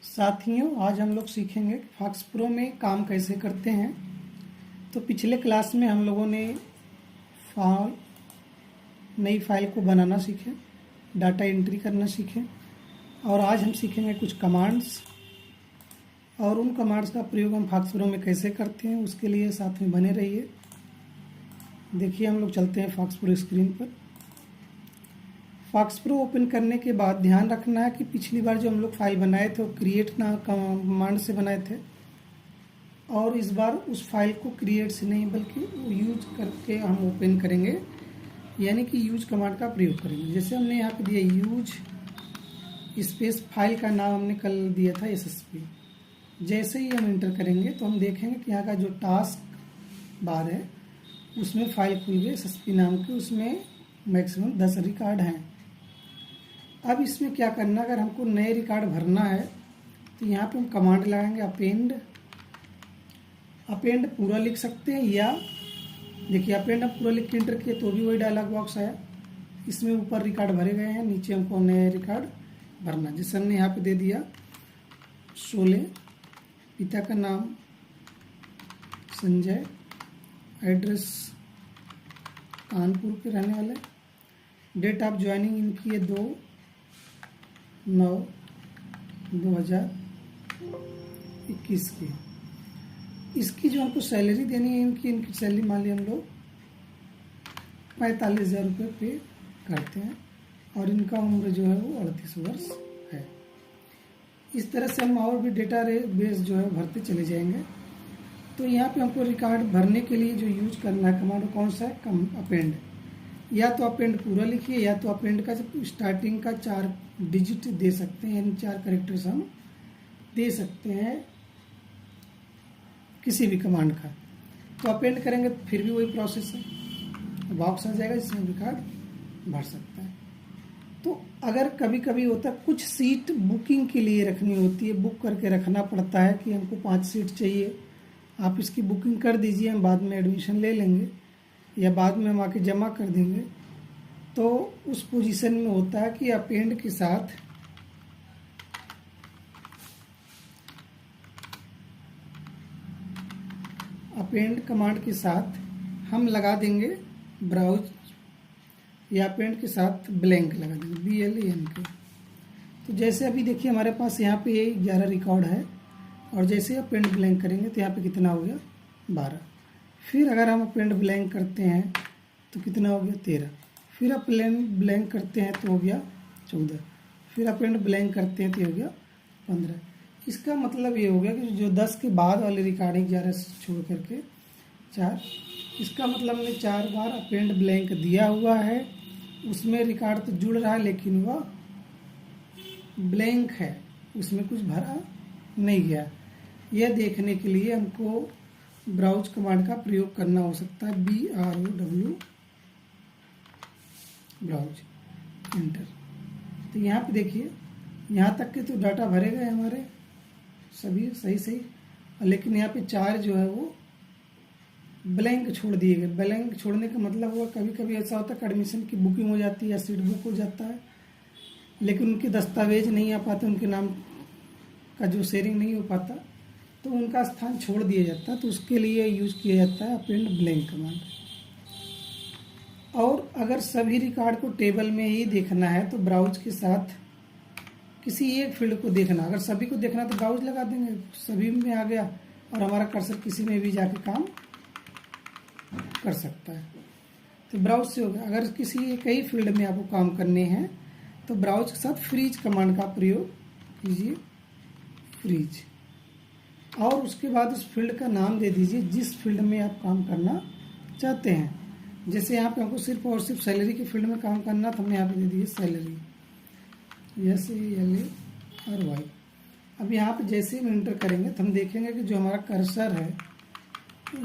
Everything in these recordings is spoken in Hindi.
साथियों, आज हम लोग सीखेंगे कि फॉक्स प्रो में काम कैसे करते हैं। तो पिछले क्लास में हम लोगों ने नई फाइल को बनाना सीखे, डाटा एंट्री करना सीखे और आज हम सीखेंगे कुछ कमांड्स और उन कमांड्स का प्रयोग हम फॉक्स प्रो में कैसे करते हैं। उसके लिए साथ में बने रहिए। देखिए, हम लोग चलते हैं फॉक्स प्रो स्क्रीन पर। फॉक्स प्रो ओपन करने के बाद ध्यान रखना है कि पिछली बार जो हम लोग फाइल बनाए थे वो क्रिएट कमांड से बनाए थे और इस बार उस फाइल को क्रिएट से नहीं बल्कि यूज करके हम ओपन करेंगे, यानी कि यूज कमांड का प्रयोग करेंगे। जैसे हमने यहाँ पे दिया यूज स्पेस, फाइल का नाम हमने कल दिया था SSP। जैसे ही हम इंटर करेंगे तो हम देखेंगे कि यहाँ का जो टास्क बार है उसमें फाइल खुल गई SSP नाम की, उसमें मैक्सिमम 10 रिकॉर्ड हैं। अब इसमें क्या करना, अगर हमको नए रिकॉर्ड भरना है तो यहाँ पे हम कमांड लगाएंगे अपेंड पूरा लिख सकते हैं, या देखिए अपेंड हम पूरा लिख के इंटर किए तो भी वही डायलॉग बॉक्स आया। इसमें ऊपर रिकॉर्ड भरे गए हैं, नीचे हमको नए रिकॉर्ड भरना। जैसे हमने यहाँ पे दे दिया शोले, पिता का नाम संजय, एड्रेस कानपुर के रहने वाले, डेट ऑफ ज्वाइनिंग इनकी है 2/9/2021 की। इसकी जो हमको सैलरी देनी है, इनकी सैलरी मान ली हम लोग 45,000 रुपये पे करते हैं और इनका उम्र जो है वो 38 वर्ष है। इस तरह से हम और भी डेटा बेस जो है भरते चले जाएंगे। तो यहाँ पे हमको रिकॉर्ड भरने के लिए जो यूज करना है कमांड कौन सा है, अपेंड। या तो अपेंड पूरा लिखिए या तो अपेंड का स्टार्टिंग का 4 डिजिट दे सकते हैं, यानी 4 कैरेक्टर्स हम दे सकते हैं किसी भी कमांड का। तो अपेंड करेंगे तो फिर भी वही प्रोसेस है, बॉक्स आ जाएगा जिसमें रिकॉर्ड भर सकता है। तो अगर कभी कभी होता है कुछ सीट बुकिंग के लिए रखनी होती है, बुक करके रखना पड़ता है कि हमको 5 सीट चाहिए, आप इसकी बुकिंग कर दीजिए, हम बाद में एडमिशन ले लेंगे या बाद में हम आके जमा कर देंगे। तो उस पोजीशन में होता है कि अपेंड के साथ अपेंड कमांड के साथ हम लगा देंगे ब्राउज, या अपेंड के साथ ब्लैंक लगा देंगे, BLANK। तो जैसे अभी देखिए हमारे पास यहाँ पे 11 रिकॉर्ड है और जैसे अपेंड ब्लैंक करेंगे तो यहाँ पे कितना हो गया, 12। फिर अगर हम अपेंड ब्लैंक करते हैं तो कितना हो गया, 13। फिर अपेंड ब्लैंक करते हैं तो हो गया 14। फिर अपेंड ब्लैंक करते हैं तो हो गया 15। इसका मतलब ये हो गया कि जो 10 के बाद वाले रिकॉर्ड 11 छोड़ करके 4, इसका मतलब हमने 4 बार अपेंड ब्लैंक दिया हुआ है। उसमें रिकॉर्ड तो जुड़ रहा है लेकिन वह ब्लैंक है, उसमें कुछ भरा नहीं गया। यह देखने के लिए हमको ब्राउज कमांड का प्रयोग करना हो सकता है, BROW ब्राउज, इंटर। तो यहाँ पे देखिए यहाँ तक के तो डाटा भरे गए हमारे सभी सही, लेकिन यहाँ पे 4 जो है वो ब्लैंक छोड़ दिए गए। ब्लैंक छोड़ने का मतलब हुआ कभी कभी ऐसा होता है कि एडमिशन की बुकिंग हो जाती है या सीट बुक हो जाता है लेकिन उनके दस्तावेज नहीं आ पाते, उनके नाम का जो शेयरिंग नहीं हो पाता तो उनका स्थान छोड़ दिया जाता है। तो उसके लिए यूज किया जाता है अपेंड ब्लैंक कमांड। और अगर सभी रिकॉर्ड को टेबल में ही देखना है तो ब्राउज के साथ किसी एक फील्ड को देखना, अगर सभी को देखना तो ब्राउज लगा देंगे, सभी में आ गया और हमारा कर्सर किसी में भी जाके काम कर सकता है। तो ब्राउज से हो गया। अगर किसी एक ही फील्ड में आपको काम करने हैं तो ब्राउज के साथ फ्रीज कमांड का प्रयोग कीजिए, फ्रीज, और उसके बाद उस फील्ड का नाम दे दीजिए जिस फील्ड में आप काम करना चाहते हैं। जैसे यहाँ पे हमको सिर्फ और सिर्फ सैलरी के फील्ड में काम करना तो हमने यहाँ पे दे दिए सैलरी, SALARY। अब यहाँ पे जैसे हम इंटर करेंगे तो हम देखेंगे कि जो हमारा कर्सर है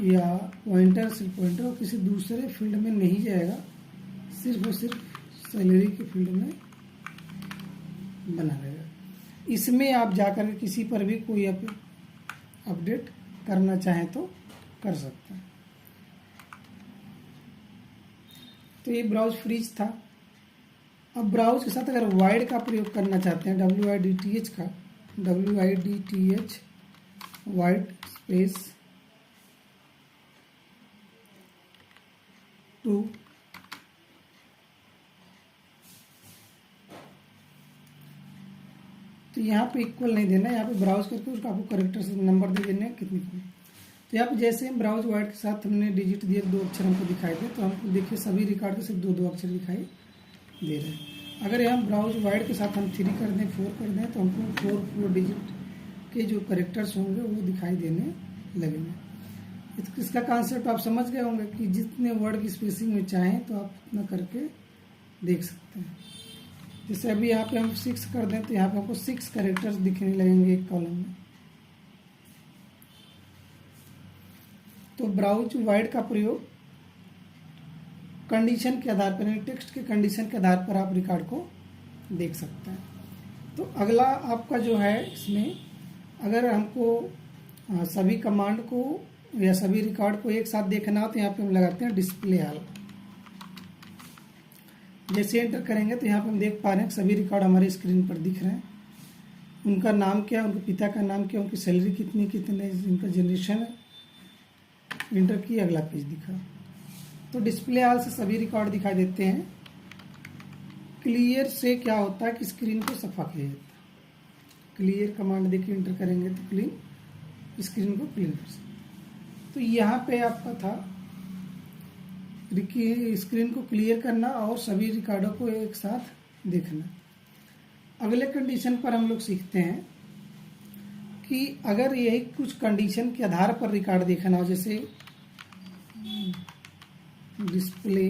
या पॉइंटर, सिर्फ पॉइंटर और किसी दूसरे फील्ड में नहीं जाएगा, सिर्फ और सिर्फ सैलरी के फील्ड में बना रहेगा। इसमें आप जाकर के किसी पर भी कोई अपडेट करना चाहें तो कर सकते हैं। तो ये ब्राउज फ्रीज था। अब ब्राउज के साथ अगर वाइड का प्रयोग करना चाहते हैं, WIDTH का, WIDTH वाइट स्पेस 2 तो यहाँ पे इक्वल नहीं देना, यहाँ पे ब्राउज करके उसका आपको करेक्टर से नंबर दे देने कितनी। तो यहाँ पे जैसे हम ब्राउज वाइड के साथ हमने डिजिट दिए, 2 अक्षर हमको दिखाई दे, तो हमको देखिए सभी रिकॉर्ड के सिर्फ 2 अक्षर दिखाई दे रहे हैं। अगर यहाँ ब्राउज वाइड के साथ हम 3 कर दें, 4 कर दें, तो हमको 4 डिजिट के जो करेक्टर्स होंगे वो दिखाई देने लगेंगे। इसका कॉन्सेप्ट आप समझ गए होंगे कि जितने वर्ड की स्पेसिंग में चाहें तो आप उतना करके देख सकते हैं। जैसे अभी यहाँ पे हम 6 कर दें तो यहाँ पे हमको 6 करेक्टर्स दिखने लगेंगे एक कॉलम में। तो ब्राउज वाइड का प्रयोग कंडीशन के आधार पर, टेक्स्ट के कंडीशन के आधार पर आप रिकॉर्ड को देख सकते हैं। तो अगला आपका जो है इसमें, अगर हमको सभी कमांड को या सभी रिकॉर्ड को एक साथ देखना हो तो यहाँ पे हम लगाते हैं डिस्प्ले ऑल। जैसे एंटर करेंगे तो यहाँ पे हम देख पा रहे हैं सभी रिकॉर्ड हमारे स्क्रीन पर दिख रहे हैं। उनका नाम क्या, उनके पिता का नाम क्या, उनकी सैलरी कितनी, कितने इनका जनरेशन है, इंटर की, अगला पेज दिखा। तो डिस्प्ले ऑल से सभी रिकॉर्ड दिखाई देते हैं। क्लियर से क्या होता है कि स्क्रीन को सफा किया जाता है। क्लियर कमांड देखिए इंटर करेंगे तो क्लीन, स्क्रीन को क्लीन कर सकते। तो यहाँ पे आपका था स्क्रीन को क्लियर करना और सभी रिकॉर्डों को एक साथ देखना। अगले कंडीशन पर हम लोग सीखते हैं कि अगर यही कुछ कंडीशन के आधार पर रिकॉर्ड देखना हो, जैसे डिस्प्ले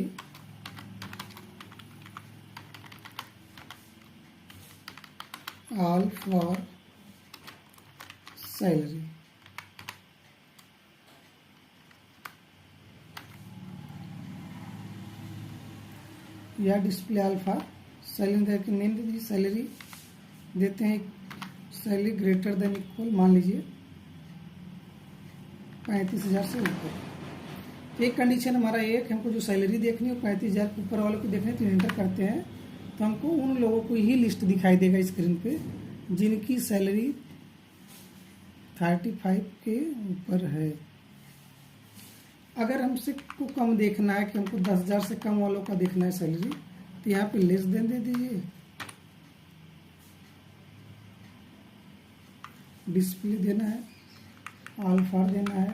ऑल फॉर सैलरी, या डिस्प्ले ऑल फॉर सैलरी की नेम दे दीजिए, सैलरी देते हैं, सैलरी ग्रेटर देन इक्वल मान लीजिए 35,000 से ऊपर। एक कंडीशन हमारा एक, हमको जो सैलरी देखनी हो 35,000 के ऊपर वालों की देखनी है, तो एंटर करते हैं तो हमको उन लोगों को ही लिस्ट दिखाई देगा स्क्रीन पे जिनकी सैलरी 35 के ऊपर है। अगर हमसे को कम देखना है कि हमको 10,000 से कम वालों का देखना है सैलरी, तो यहाँ पे लेस देन दे दीजिए, डिस्प्ले देना है, ऑल फॉर देना है,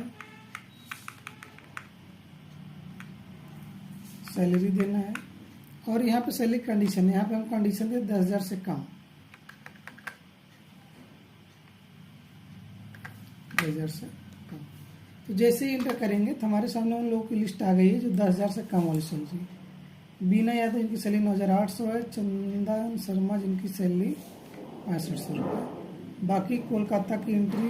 सैलरी देना है, और यहाँ पे सैलरी कंडीशन है, यहाँ पे हम कंडीशन दे 10,000 से कम, 10,000 से कम। तो जैसे ही इंटर करेंगे तो हमारे सामने उन लोगों की लिस्ट आ गई है जो 10,000 से कम वाली सैलरी। बीना यादव जिनकी सैलरी 9,800 है, चंदन शर्मा जिनकी सैलरी 6500 रुपये। बाकी कोलकाता की एंट्री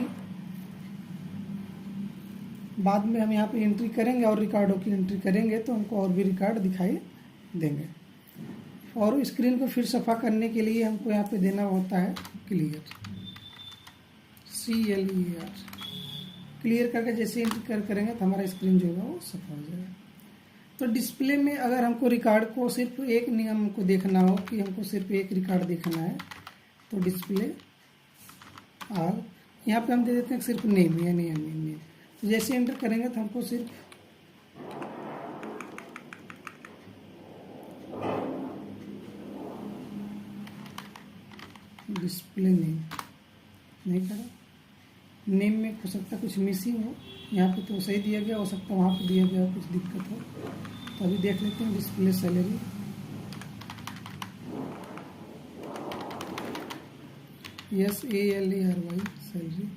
बाद में हम यहाँ पे एंट्री करेंगे और रिकॉर्डों की एंट्री करेंगे तो हमको और भी रिकॉर्ड दिखाई देंगे। और स्क्रीन को फिर सफ़ा करने के लिए हमको यहाँ पे देना होता है क्लियर, CLER। क्लियर करके जैसे एंट्री करेंगे तो हमारा स्क्रीन जो होगा वो सफा हो जाएगा। तो डिस्प्ले में अगर हमको रिकॉर्ड को सिर्फ एक नियम हमको देखना हो कि हमको सिर्फ एक रिकॉर्ड देखना है, तो डिस्प्ले ऑल, यहाँ पे हम दे देते हैं सिर्फ नेम, यानी नेम। तो जैसे एंटर करेंगे तो हमको सिर्फ डिस्प्ले नेम नहीं करा, नेम में हो सकता कुछ मिसिंग हो, यहाँ पे तो सही दिया गया, हो सकता वहाँ पे दिया गया कुछ दिक्कत हो। तो अभी देख लेते हैं display salary, SALARY salary,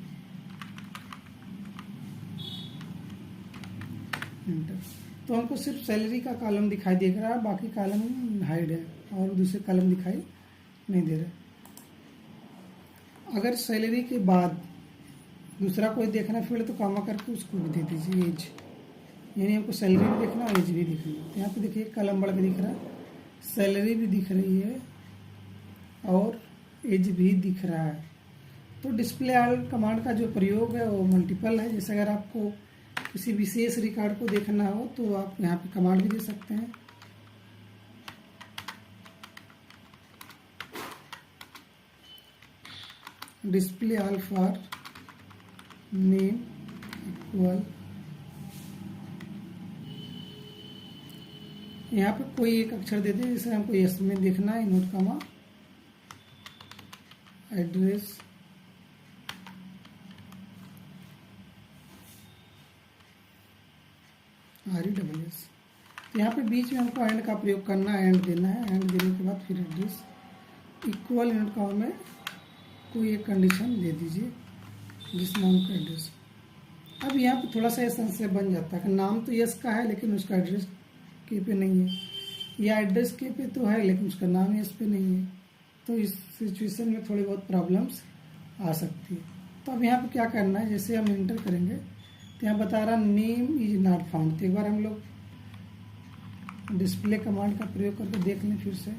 enter. तो हमको सिर्फ सैलरी का कॉलम दिखाई दे रहा है, बाकी कॉलम हाइड है और दूसरे कॉलम दिखाई नहीं दे रहा। अगर सैलरी के बाद दूसरा कोई देखना फील्ड तो कामा करके उसको भी दे दीजिए एज, यानी हमको सैलरी भी देखना और एज भी देखना। तो यहाँ पे देखिए कॉलम बढ़ के दिख रहा है, सैलरी भी दिख रही है और एज भी दिख रहा है। तो डिस्प्ले ऑल कमांड का जो प्रयोग है वो मल्टीपल है। जैसे अगर आपको किसी विशेष रिकॉर्ड को देखना हो तो आप यहाँ पे कमांड भी दे सकते हैं, display all for name equal, यहाँ पे कोई एक अक्षर दे दे, जैसे हमको एस में देखना है, नोट कमा एड्रेस RESS। तो यहाँ पे बीच में हमको एंड का प्रयोग करना है, एंड देना है, एंड देने के बाद फिर एड्रेस इक्वल यूनिट कॉमा में कोई एक कंडीशन दे दीजिए जिस नाम का एड्रेस। अब यहाँ पे थोड़ा सा संशय बन जाता है कि नाम तो यस का है लेकिन उसका एड्रेस के पे नहीं है, या एड्रेस के पे तो है लेकिन उसका नाम यस पे नहीं है। तो इस सिचुएशन में थोड़ी बहुत प्रॉब्लम्स आ सकती है। तो अब यहाँ पे क्या करना है, जैसे हम इंटर करेंगे तो यहाँ बता रहा नेम इज नॉट फाउंड। तो एक बार हम लोग डिस्प्ले कमांड का प्रयोग करके देख लें फिर से।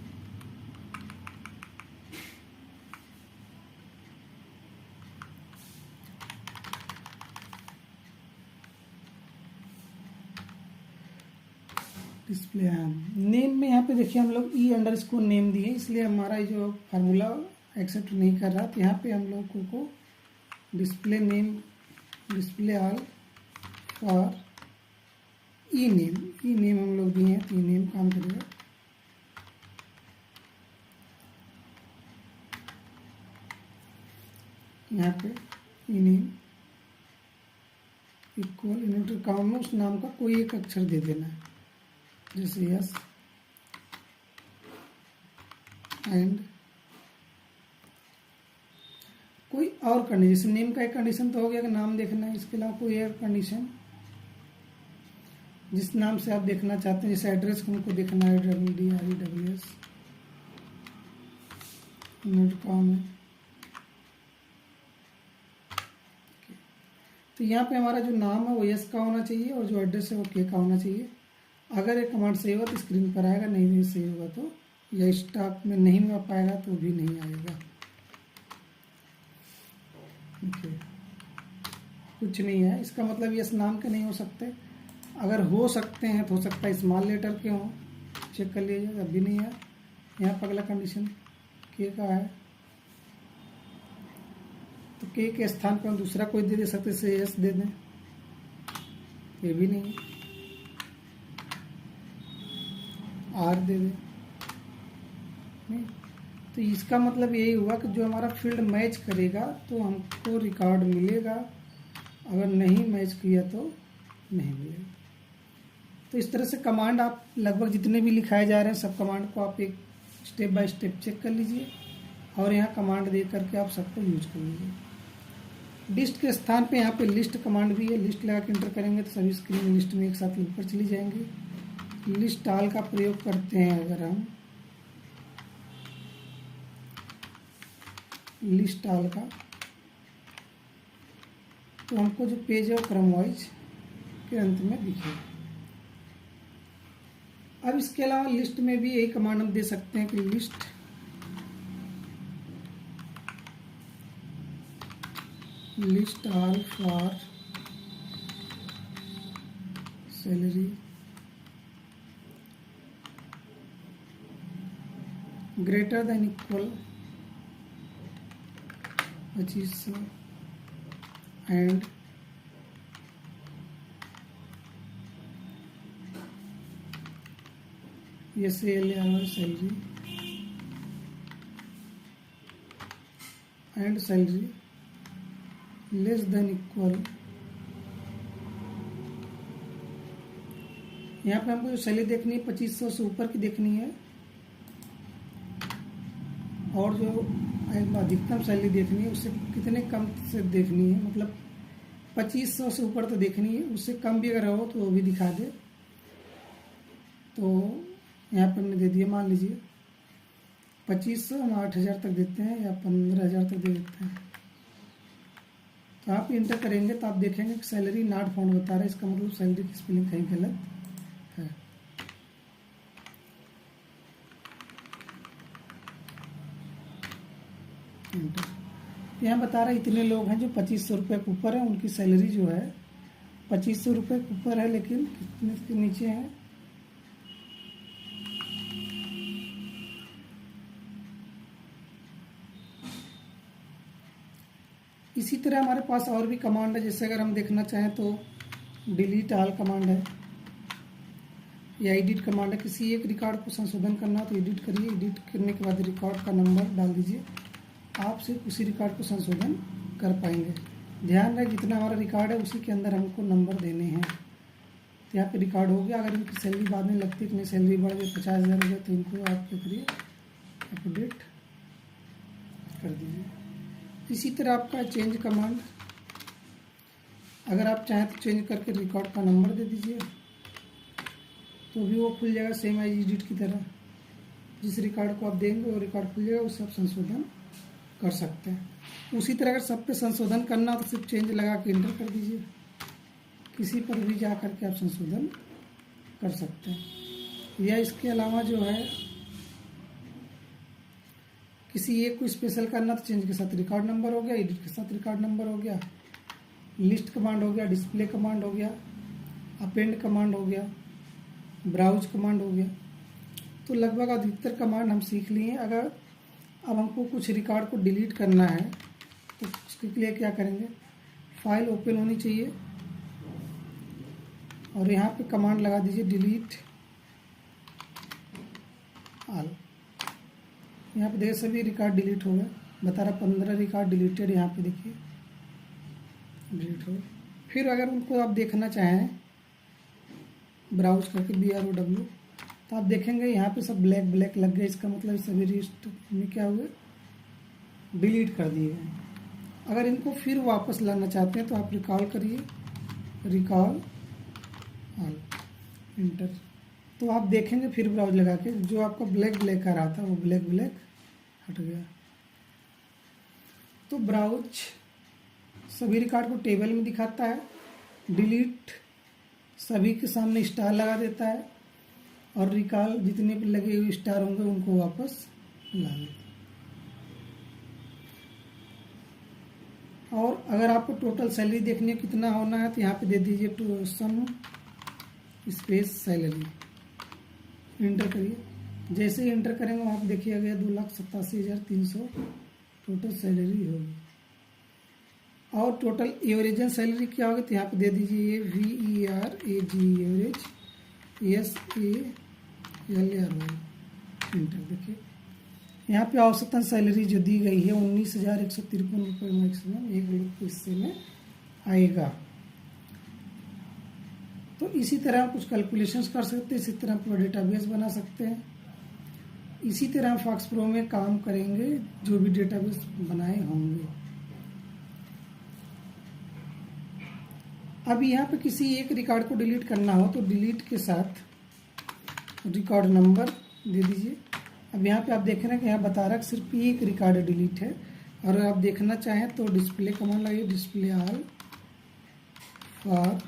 डिस्प्ले नेम में यहाँ पे देखिए हम लोग E_नेम दिए, इसलिए हमारा जो फार्मूला एक्सेप्ट नहीं कर रहा। तो यहाँ पे हम लोग को display name, display all for E name हम लोग दिए हैं, तो ई नेम काम करेगा। यहाँ पे ई नेम इक्वल यूनिट कॉमा में उस नाम का कोई एक अक्षर दे देना है, जैसे यस एंड कोई और कंडीशन, जैसे नेम का एक कंडीशन तो हो गया कि नाम देखना है, इसके अलावा कोई और कंडीशन जिस नाम से आप देखना चाहते हैं, जैसे एड्रेस को हमको देखना है DRESS यूनिट कॉमा में। तो यहाँ पे हमारा जो नाम है वो यस का होना चाहिए और जो एड्रेस है वो के का होना चाहिए। अगर ये कमांड सही होगा तो स्क्रीन पर आएगा, नहीं सही होगा तो, या स्टॉक में नहीं मिल पाएगा तो भी नहीं आएगा। ओके, कुछ नहीं है, इसका मतलब यस नाम के नहीं हो सकते। अगर हो सकते हैं तो हो सकता है स्मॉल लेटर के हों, चेक कर लीजिए, अभी नहीं है। यहाँ पर अगला कंडीशन के का है, तो के स्थान पर दूसरा कोई दे सकते, से यस दे दें, ये भी नहीं, आर दे दें, नहीं। तो इसका मतलब यही हुआ कि जो हमारा फील्ड मैच करेगा तो हमको रिकॉर्ड मिलेगा, अगर नहीं मैच किया तो नहीं मिलेगा। तो इस तरह से कमांड आप लगभग जितने भी लिखाए जा रहे हैं सब कमांड को आप एक स्टेप बाय स्टेप चेक कर लीजिए और यहाँ कमांड दे करके आप सबको यूज कर लीजिए। लिस्ट के स्थान पे यहाँ पे लिस्ट कमांड भी है, लिस्ट लगा के इंटर करेंगे तो सभी स्क्रीन लिस्ट में एक साथ ऊपर चली जाएंगी। लिस्ट ऑल का प्रयोग करते हैं अगर हम, लिस्ट ऑल का, तो हमको जो पेज है वो क्रम वाइज के अंत में दिखेगा। अब इसके अलावा लिस्ट में भी यही कमांड हम दे सकते हैं कि list all for salary greater than equal 2500 and salary and salary less than equal. यहाँ पे हमको जो सैलरी देखनी है 2500 से ऊपर की देखनी है, और जो अधिकतम सैलरी देखनी है उससे कितने कम से देखनी है, मतलब 2500 से ऊपर तो देखनी है, उससे कम भी अगर हो तो वो भी दिखा दे। तो यहाँ पर हमने दे दिया, मान लीजिए 2500 हम 8000 तक देते हैं या 15000 तक दे देते हैं। तो आप इंटर करेंगे तो आप देखेंगे कि सैलरी नॉट फाउंड बता रहा है, इसका मतलब सैलरी की स्पेलिंग कहीं गलत है। इंटर, यहाँ बता रहा है इतने लोग हैं जो 2500 रुपये के ऊपर है, उनकी सैलरी जो है 2500 रुपये के ऊपर है, लेकिन कितने के नीचे है, इसी तरह हमारे पास और भी कमांड है, जैसे अगर हम देखना चाहें तो डिलीट ऑल कमांड है या एडिट कमांड है। किसी एक रिकॉर्ड को संशोधन करना हो तो एडिट करिए, एडिट करने के बाद रिकॉर्ड का नंबर डाल दीजिए, आप सिर्फ उसी रिकॉर्ड को संशोधन कर पाएंगे। ध्यान रहे जितना हमारा रिकॉर्ड है उसी के अंदर हमको नंबर देने हैं। तो यहाँ पे रिकॉर्ड हो गया। अगर इनकी सैलरी बाद में लगती है कि नहीं, सैलरी बढ़ गई 50,000 हो गया, तो इनको आप क्या करिए, अपडेट कर दीजिए। इसी तरह आपका चेंज कमांड, अगर आप चाहें तो चेंज करके रिकॉर्ड का नंबर दे दीजिए तो भी वो खुल जाएगा, सेम एज एडिट की तरह। जिस रिकॉर्ड को आप देंगे वो रिकॉर्ड खुल जाएगा, उससे आप संशोधन कर सकते हैं। उसी तरह अगर सब पे संशोधन करना हो तो सिर्फ चेंज लगा के एंटर कर दीजिए, किसी पर भी जा करके आप संशोधन कर सकते हैं। या इसके अलावा जो है किसी एक को स्पेशल करना तो चेंज के साथ रिकॉर्ड नंबर हो गया, एडिट के साथ रिकॉर्ड नंबर हो गया, लिस्ट कमांड हो गया, डिस्प्ले कमांड हो गया, अपेंड कमांड हो गया, ब्राउज कमांड हो गया। तो लगभग अधिकतर कमांड हम सीख लिए हैं। अगर अब हमको कुछ रिकॉर्ड को डिलीट करना है तो उसके लिए क्या करेंगे, फाइल ओपन होनी चाहिए और यहाँ पे कमांड लगा दीजिए डिलीट ऑल। यहाँ पे देखिए सभी रिकॉर्ड डिलीट हो गए, बता रहा 15 रिकॉर्ड डिलीटेड, यहाँ पे देखिए डिलीट हो गए। फिर अगर उनको आप देखना चाहें ब्राउज करके BROW तो आप देखेंगे यहाँ पे सब ब्लैक ब्लैक लग गए, इसका मतलब सभी लिस्ट में क्या हुए, डिलीट कर दिए गए। अगर इनको फिर वापस लाना चाहते हैं तो आप रिकॉल करिए, रिकॉल ऑल, इंटर, तो आप देखेंगे फिर ब्राउज लगा के जो आपका ब्लैक ब्लैक आ रहा था वो ब्लैक ब्लैक हट गया। तो ब्राउज सभी रिकॉर्ड को टेबल में दिखाता है, डिलीट सभी के सामने स्टार लगा देता है और रिकॉल जितने भी लगे हुए स्टार होंगे उनको वापस ला देता है। और अगर आपको टोटल सैलरी देखनी है कितना होना है तो यहाँ पे दे दीजिए to some space salary, enter करिए। जैसे ही इंटर करेंगे वहाँ पे देखिए गया 2,87,300 टोटल सैलरी होगी। और टोटल एवरेजन सैलरी क्या होगी तो यहाँ पे दे दीजिए VERAG एवरेज SALRY, इंटर। देखिए यहाँ पे औसतन सैलरी जो दी गई है 19,153 रुपये मैक्सिमम एक लोग को हिस्से में आएगा। तो इसी तरह हम कुछ कैलकुलेशंस कर सकते हैं, इसी तरह पूरा डेटाबेस बना सकते हैं। इसी तरह हम फॉक्स प्रो में काम करेंगे जो भी डेटाबेस बनाए होंगे। अब यहाँ पे किसी एक रिकॉर्ड को डिलीट करना हो तो डिलीट के साथ रिकॉर्ड नंबर दे दीजिए। अब यहाँ पे आप देख रहे हैं कि यहाँ बता रहा है सिर्फ एक रिकॉर्ड डिलीट है। और आप देखना चाहें तो डिस्प्ले कमांड लगाइए, display all for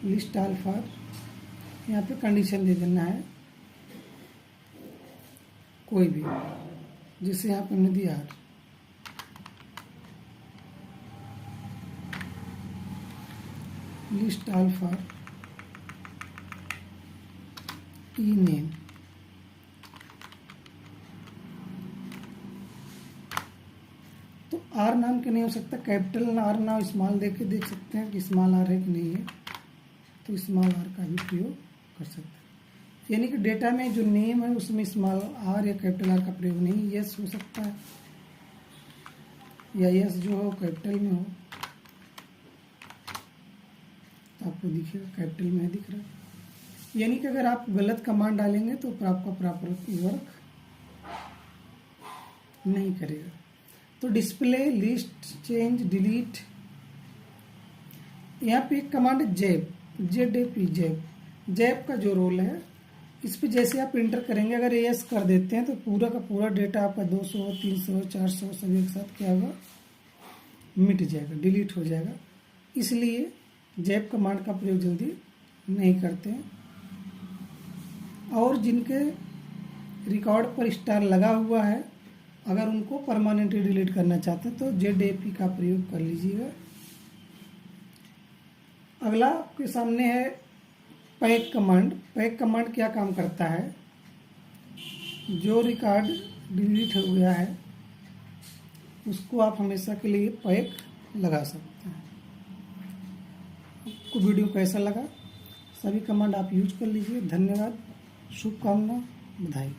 list all for, यहाँ पे कंडीशन दे देना है कोई भी, जैसे यहाँ पे हमने दिया list all for E name. तो आर नाम के नहीं हो सकता, कैपिटल आर नाम स्मॉल देख के देख सकते हैं कि स्मॉल आर है कि नहीं है, तो स्मॉल आर का भी प्रयोग कर सकते हैं। यानी कि डेटा में जो नेम है उसमें स्मॉल आर या कैपिटल आर का प्रयोग नहीं, यस हो सकता है या यस जो हो कैपिटल में हो, तो आपको दिखेगा कैपिटल में दिख रहा है। यानी कि अगर आप गलत कमांड डालेंगे तो आपका प्रॉपर वर्क नहीं करेगा। तो डिस्प्ले, लिस्ट, चेंज, डिलीट, यहाँ पे एक कमांड है जैब, ZAP, जैब का जो रोल है इस पे जैसे आप इंटर करेंगे अगर यस कर देते हैं तो पूरा का पूरा डेटा आपका 200, 300, 400 सभी एक साथ क्या होगा, मिट जाएगा, डिलीट हो जाएगा। इसलिए जैब कमांड का प्रयोग जल्दी नहीं करते हैं। और जिनके रिकॉर्ड पर स्टार लगा हुआ है अगर उनको परमानेंटली डिलीट करना चाहते हैं तो ZAP का प्रयोग कर लीजिएगा। अगला आपके सामने है पैक कमांड। पैक कमांड क्या काम करता है, जो रिकॉर्ड डिलीट हो गया है उसको आप हमेशा के लिए पैक लगा सकते हैं। आपको वीडियो कैसा लगा, सभी कमांड आप यूज कर लीजिए। धन्यवाद, शुभकामना, बधाई।